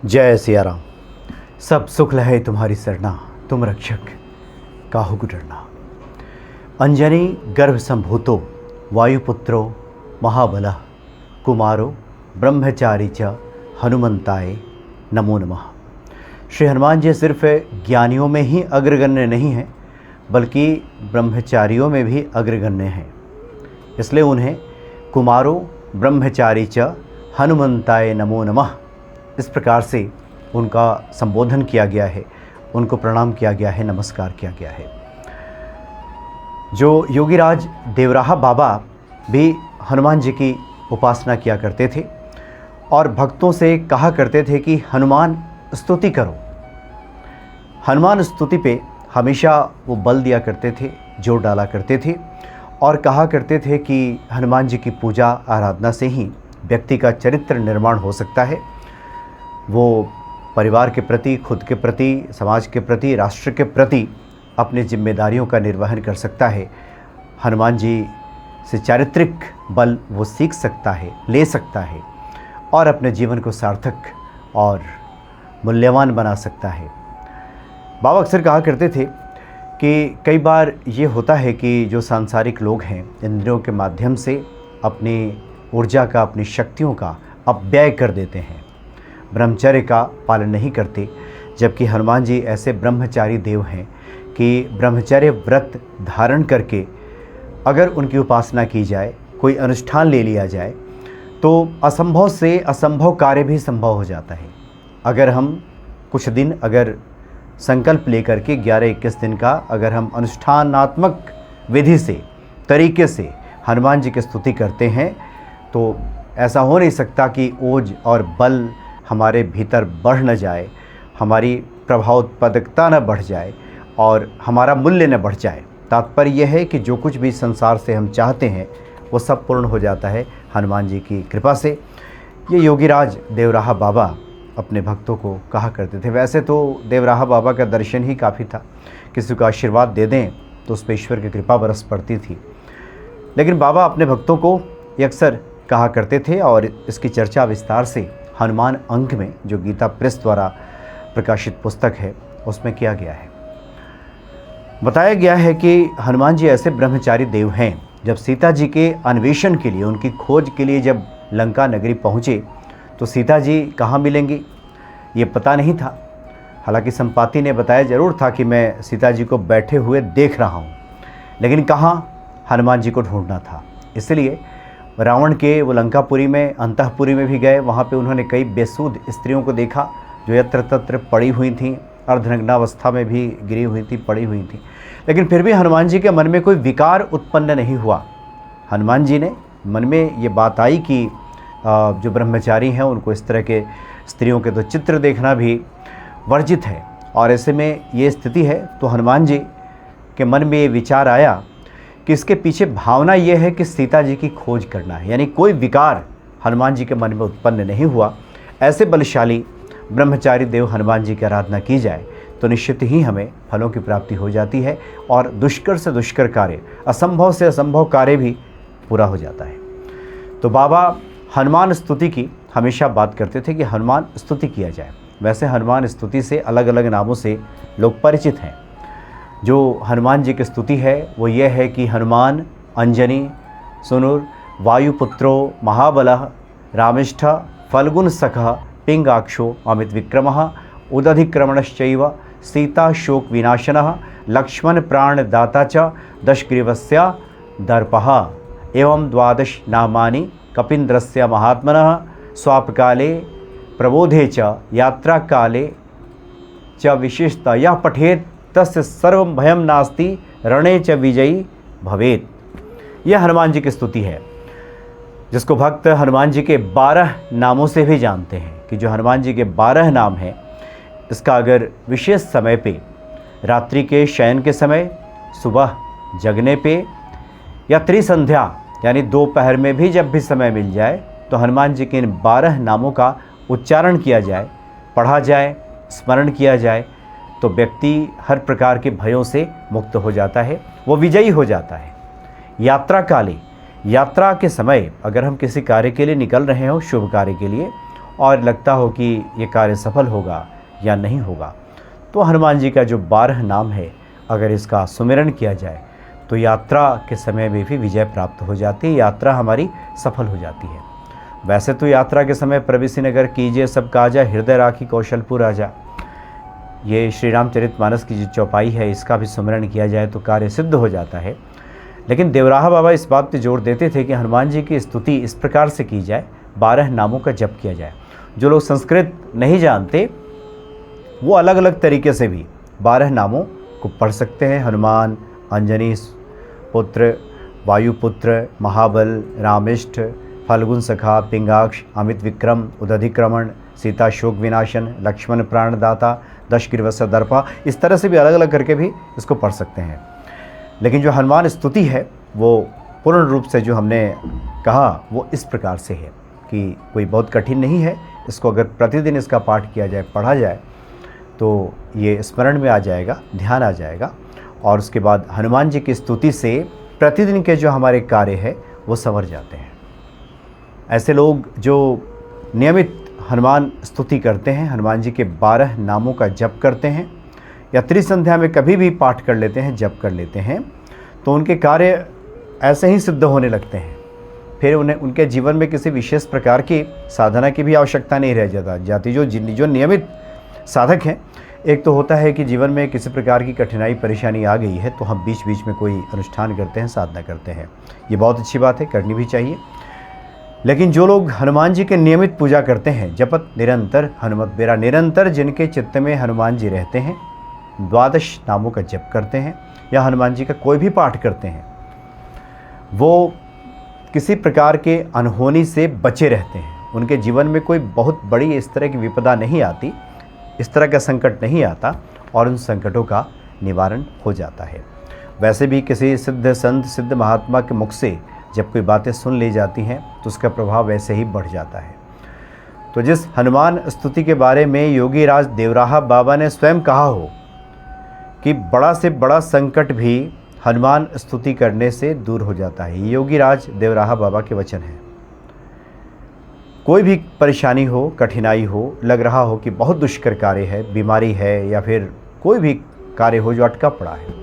जय सिया राम। सब सुख लहे तुम्हारी सरना, तुम रक्षक काहू को डरना। अंजनी गर्भ संभूतो वायुपुत्रो महाबलः कुमारो ब्रह्मचारी च हनुमंताय नमो नमः। श्री हनुमान जी सिर्फ ज्ञानियों में ही अग्रगण्य नहीं हैं, बल्कि ब्रह्मचारियों में भी अग्रगण्य हैं। इसलिए उन्हें कुमारो ब्रह्मचारी च हनुमंताय नमो नमः इस प्रकार से उनका संबोधन किया गया है, उनको प्रणाम किया गया है, नमस्कार किया गया है। जो योगीराज देवराहा बाबा भी हनुमान जी की उपासना किया करते थे और भक्तों से कहा करते थे कि हनुमान स्तुति करो। हनुमान स्तुति पे हमेशा वो बल दिया करते थे, जोर डाला करते थे और कहा करते थे कि हनुमान जी की पूजा आराधना से ही व्यक्ति का चरित्र निर्माण हो सकता है। वो परिवार के प्रति, खुद के प्रति, समाज के प्रति, राष्ट्र के प्रति अपनी जिम्मेदारियों का निर्वहन कर सकता है। हनुमान जी से चारित्रिक बल वो सीख सकता है, ले सकता है और अपने जीवन को सार्थक और मूल्यवान बना सकता है। बाबा अक्सर कहा करते थे कि कई बार ये होता है कि जो सांसारिक लोग हैं, इंद्रियों के माध्यम से अपनी ऊर्जा का, अपनी शक्तियों का अपव्यय कर देते हैं, ब्रह्मचर्य का पालन नहीं करते। जबकि हनुमान जी ऐसे ब्रह्मचारी देव हैं कि ब्रह्मचर्य व्रत धारण करके अगर उनकी उपासना की जाए, कोई अनुष्ठान ले लिया जाए, तो असंभव से असंभव कार्य भी संभव हो जाता है। अगर हम कुछ दिन संकल्प लेकर के 11-21 दिन का अगर हम अनुष्ठानात्मक विधि से, तरीके से हनुमान जी की स्तुति करते हैं, तो ऐसा हो नहीं सकता कि ओज और बल हमारे भीतर बढ़ न जाए, हमारी प्रभाव उत्पादकता न बढ़ जाए और हमारा मूल्य न बढ़ जाए। तात्पर्य यह है कि जो कुछ भी संसार से हम चाहते हैं वो सब पूर्ण हो जाता है हनुमान जी की कृपा से। ये योगीराज देवराहा बाबा अपने भक्तों को कहा करते थे। वैसे तो देवराहा बाबा का दर्शन ही काफ़ी था, किसी को आशीर्वाद दे दें तो उस पर ईश्वर की कृपा बरस पड़ती थी। लेकिन बाबा अपने भक्तों को ये अक्सर कहा करते थे और इसकी चर्चा विस्तार से हनुमान अंक में, जो गीता प्रेस द्वारा प्रकाशित पुस्तक है, उसमें किया गया है। बताया गया है कि हनुमान जी ऐसे ब्रह्मचारी देव हैं, जब सीता जी के अन्वेषण के लिए, उनकी खोज के लिए जब लंका नगरी पहुँचे तो सीता जी कहाँ मिलेंगी ये पता नहीं था। हालांकि संपाति ने बताया जरूर था कि मैं सीता जी को बैठे हुए देख रहा हूँ, लेकिन कहाँ हनुमान जी को ढूंढना था। इसलिए रावण के वो लंकापुरी में, अंतःपुरी में भी गए। वहाँ पे उन्होंने कई बेसूध स्त्रियों को देखा जो यत्र तत्र पड़ी हुई थीं, अर्धनग्नावस्था में भी गिरी हुई थी, पड़ी हुई थी। लेकिन फिर भी हनुमान जी के मन में कोई विकार उत्पन्न नहीं हुआ। हनुमान जी ने मन में ये बात आई कि जो ब्रह्मचारी हैं उनको इस तरह के स्त्रियों के तो चित्र देखना भी वर्जित है, और ऐसे में ये स्थिति है तो हनुमान जी के मन में ये विचार आया कि इसके पीछे भावना ये है कि सीता जी की खोज करना है। यानी कोई विकार हनुमान जी के मन में उत्पन्न नहीं हुआ। ऐसे बलशाली ब्रह्मचारी देव हनुमान जी की आराधना की जाए तो निश्चित ही हमें फलों की प्राप्ति हो जाती है और दुष्कर से दुष्कर कार्य, असंभव से असंभव कार्य भी पूरा हो जाता है। तो बाबा हनुमान स्तुति की हमेशा बात करते थे कि हनुमान स्तुति किया जाए। वैसे हनुमान स्तुति से अलग अलग नामों से लोग परिचित हैं। जो हनुमान जी की स्तुति है वो ये है कि हनुमान अंजनी सुनुर वायुपुत्रो महाबलः रामिष्ठ फल्गुन सखः पिंगाक्षो अमित विक्रमः उदधिक्रमणश्चैव सीता शोक विनाशनः लक्ष्मण प्राणदाता च दशग्रीवस्य दर्पः एवं 12 नामानि कपीन्द्रस्य महात्मनः स्वापकाले प्रबोधे च यात्रा काले च विशेषतः यः पठेत् तस्य सर्वं भयं नास्ति रणे च विजयी भवेत्। यह हनुमान जी की स्तुति है, जिसको भक्त हनुमान जी के 12 नामों से भी जानते हैं कि जो हनुमान जी के 12 नाम हैं, इसका अगर विशेष समय पे, रात्रि के शयन के समय, सुबह जगने पे या त्रिसंध्या यानी दोपहर में भी जब भी समय मिल जाए तो हनुमान जी के इन 12 नामों का उच्चारण किया जाए, पढ़ा जाए, स्मरण किया जाए, तो व्यक्ति हर प्रकार के भयों से मुक्त हो जाता है, वो विजयी हो जाता है। यात्रा काले, यात्रा के समय अगर हम किसी कार्य के लिए निकल रहे हो, शुभ कार्य के लिए, और लगता हो कि ये कार्य सफल होगा या नहीं होगा, तो हनुमान जी का जो 12 नाम है, अगर इसका सुमिरन किया जाए तो यात्रा के समय में भी विजय प्राप्त हो जाती है, यात्रा हमारी सफल हो जाती है। वैसे तो यात्रा के समय प्रविशि नगर कीजिए सब काजा, हृदय राखी कौशलपुर राजा, ये श्री रामचरितमानस की जो चौपाई है, इसका भी सुमिरन किया जाए तो कार्य सिद्ध हो जाता है। लेकिन देवराहा बाबा इस बात पर जोर देते थे कि हनुमान जी की स्तुति इस प्रकार से की जाए, 12 नामों का जप किया जाए। जो लोग संस्कृत नहीं जानते वो अलग अलग तरीके से भी 12 नामों को पढ़ सकते हैं। हनुमान, अंजनी पुत्र, वायुपुत्र, महाबल, रामिष्ठ, फाल्गुन सखा, पिंगाक्ष, अमित विक्रम, उदधिक्रमण, सीता शोक विनाशन, लक्ष्मण प्राणदाता, दशग्रीवस दर्पा, इस तरह से भी अलग अलग करके भी इसको पढ़ सकते हैं। लेकिन जो हनुमान स्तुति है वो पूर्ण रूप से जो हमने कहा वो इस प्रकार से है कि कोई बहुत कठिन नहीं है। इसको अगर प्रतिदिन इसका पाठ किया जाए, पढ़ा जाए, तो ये स्मरण में आ जाएगा, ध्यान आ जाएगा, और उसके बाद हनुमान जी की स्तुति से प्रतिदिन के जो हमारे कार्य है वो संवर जाते हैं। ऐसे लोग जो नियमित हनुमान स्तुति करते हैं, हनुमान जी के 12 नामों का जप करते हैं, या त्रिसंध्या में कभी भी पाठ कर लेते हैं, जप कर लेते हैं, तो उनके कार्य ऐसे ही सिद्ध होने लगते हैं। फिर उन्हें उनके जीवन में किसी विशेष प्रकार की साधना की भी आवश्यकता नहीं रह जाती। जो नियमित साधक हैं, एक तो होता है कि जीवन में किसी प्रकार की कठिनाई परेशानी आ गई है तो हम बीच बीच में कोई अनुष्ठान करते हैं, साधना करते हैं, ये बहुत अच्छी बात है, करनी भी चाहिए। लेकिन जो लोग हनुमान जी के नियमित पूजा करते हैं, जपत निरंतर हनुमत बेरा, निरंतर जिनके चित्त में हनुमान जी रहते हैं, 12 नामों का जप करते हैं या हनुमान जी का कोई भी पाठ करते हैं, वो किसी प्रकार के अनहोनी से बचे रहते हैं। उनके जीवन में कोई बहुत बड़ी इस तरह की विपदा नहीं आती, इस तरह का संकट नहीं आता, और उन संकटों का निवारण हो जाता है। वैसे भी किसी सिद्ध संत, सिद्ध महात्मा के मुख से जब कोई बातें सुन ली जाती हैं तो उसका प्रभाव वैसे ही बढ़ जाता है। तो जिस हनुमान स्तुति के बारे में योगी राज देवराहा बाबा ने स्वयं कहा हो कि बड़ा से बड़ा संकट भी हनुमान स्तुति करने से दूर हो जाता है, योगी राज देवराहा बाबा के वचन हैं। कोई भी परेशानी हो, कठिनाई हो, लग रहा हो कि बहुत दुष्कर कार्य है, बीमारी है, या फिर कोई भी कार्य हो जो अटका पड़ा है।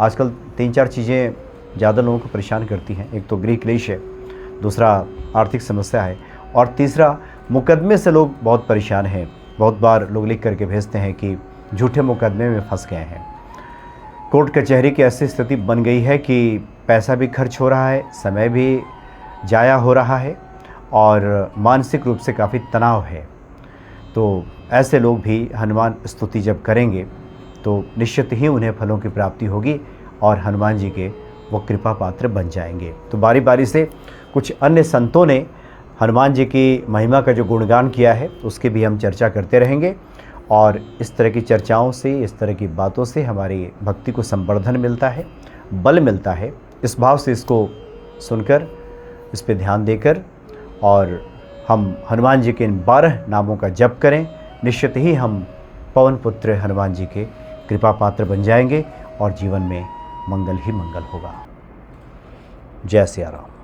आजकल 3-4 चीज़ें ज़्यादा लोगों को परेशान करती हैं। एक तो गृह क्लेश है, दूसरा आर्थिक समस्या है, और तीसरा मुकदमे से लोग बहुत परेशान हैं। बहुत बार लोग लिख करके भेजते हैं कि झूठे मुकदमे में फंस गए हैं। कोर्ट कचहरी की ऐसी स्थिति बन गई है कि पैसा भी खर्च हो रहा है, समय भी जाया हो रहा है, और मानसिक रूप से काफ़ी तनाव है। तो ऐसे लोग भी हनुमान स्तुति जब करेंगे तो निश्चित ही उन्हें फलों की प्राप्ति होगी और हनुमान जी के वो कृपा पात्र बन जाएंगे। तो बारी बारी से कुछ अन्य संतों ने हनुमान जी की महिमा का जो गुणगान किया है उसकी भी हम चर्चा करते रहेंगे, और इस तरह की चर्चाओं से, इस तरह की बातों से हमारी भक्ति को संवर्धन मिलता है, बल मिलता है। इस भाव से इसको सुनकर, इस पर ध्यान देकर, और हम हनुमान जी के इन 12 नामों का जप करें, निश्चित ही हम पवन पुत्र हनुमान जी के कृपा पात्र बन जाएंगे और जीवन में मंगल ही मंगल होगा। जय सिया राम।